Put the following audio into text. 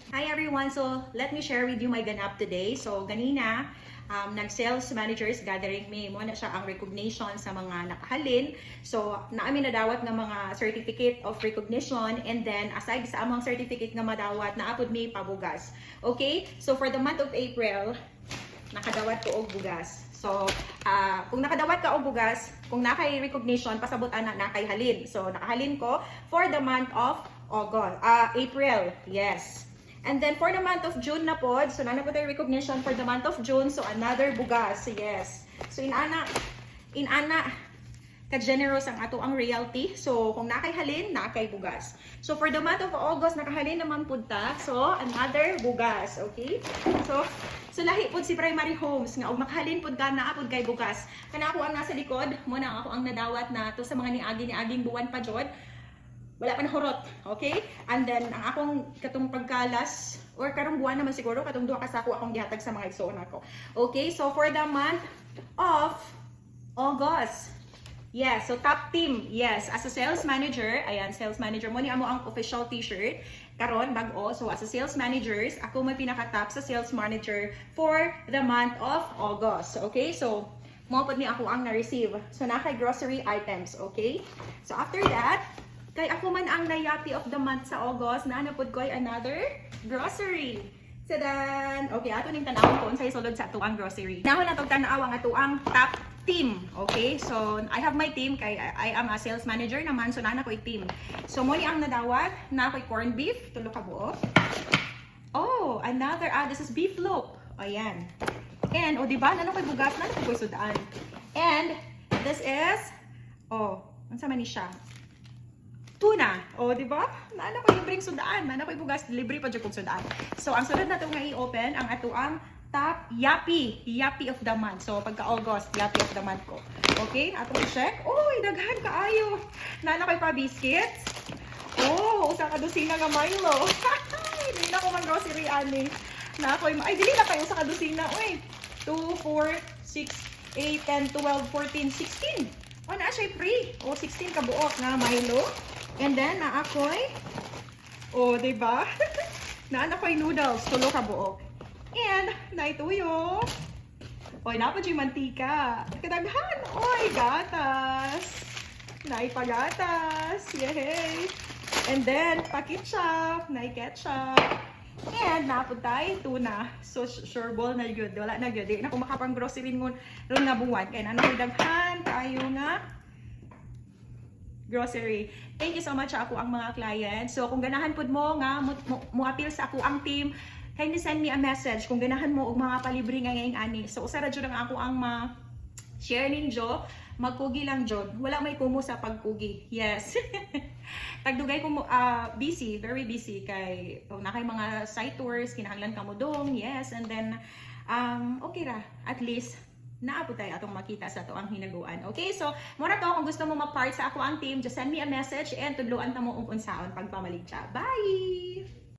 Hi everyone! So, let me share with you my ganap today. So, ganina, nag-sales managers gathering may mo na siya ang recognition sa mga nakahalin. So, naamin nadawat ng mga certificate of recognition, and then aside sa among certificate nga madawat, naapod may pabugas. Okay? So, for the month of April, nakadawat ko og bugas. So, kung nakadawat ka og bugas, kung nakay recognition, pasabutan na nakay halin. So, nakahalin ko for the month of April. Yes. And then for the month of June na pod, so nana po tayo recognition for the month of June, so another bugas, yes. So inana ka-generous ang ato ang realty. So kung nakay halin, nakay bugas. So for the month of August, nakahalin naman pod ta, so another bugas, okay? So lahi pod si Primary Homes nga og makahalin pod ka na pod kay bugas. Kana ako ang nasa likod, mo na ako ang nadawat na to sa mga niaging buwan pa jud. Wala pa na hurot, okay? And then, ang akong katong pagkalas, or karong buwan naman siguro, katong duha ka sako akong gihatag sa mga igsoon ako. Okay, so for the month of August, yes, so top team, yes, as a sales manager, ayan, sales manager mo ni amo ang official t-shirt, karon bag-o, so as a sales managers, ako may pinaka-top sa sales manager for the month of August, okay? So, mo pod ni ako ang na-receive. So, nakay grocery items, okay? So, after that, kay ako man ang nayapi of the month sa August, naanapod ko ay another grocery. Sadan! Okay, ato ning tanawon ko unsay sulod sa ato ang grocery. Nahon na tog tanaw ang ato ang top team. Okay, so I have my team kay I am a sales manager naman, so nana ko team. So mo ni ang nadawat, na ko'y corned beef, tulo ka buo. Oh, another, this is beef loaf. Ayan. And, di ba, nana ko'y bugas, nana ko'y sudaan. And, this is, unsa man ni siya? Tuna. Di ba? Naana ko libreng sudaan. Naana ko bugas, libre pa jud kog sudaan. So, ang sunod nato nga i-open ang ato ang top Yappy of the month. So, pagka-August, Yappy of the month ko. Okay? Ato i-check. Uy, daghan kaayo. Naana ko pa biscuits. Usa ka dosina nga Milo. Dili na ko man grocery ani. Dili na kayo sa kadosina. Uy, 2, 4, 6, 8, 10, 12, 14, 16. Na siya free. 16 ka buok nga Milo. And then, naakoy, diba? Naakoy noodles, tulo ka buok. And, naituyo. Napod yung mantika. Kadaghan, gatas. Naipagatas. Yay! And then, pa-ketchup. Nai-ketchup. And, napod tayo, tuna. So, sure ball na yun. Wala na yun. Di na kung makapang grocery ngon ron nga buwan. Kaya nanakoy daghan, kayo nga grocery. Thank you so much sa ako ang mga clients. So kung ganahan pud mo nga mo appeal sa ako ang team, kindly send me a message kung ganahan mo og mga palibre nga ngayong ani. So usa ra jud ang ako ang share ninyo, magkugi lang jud. Wala may kumo sa pagkugi. Yes. Tagdugay ko busy, very busy kay na kay mga site tours kinahanglan ka mo dong. Yes, and then okay ra at least naabot tayo atong makita sa to ang hinaguan. Okay, so muna to kung gusto mo ma-part sa ako ang team, just send me a message and tudloan ta mo ug unsaon pagpamaligya. Bye!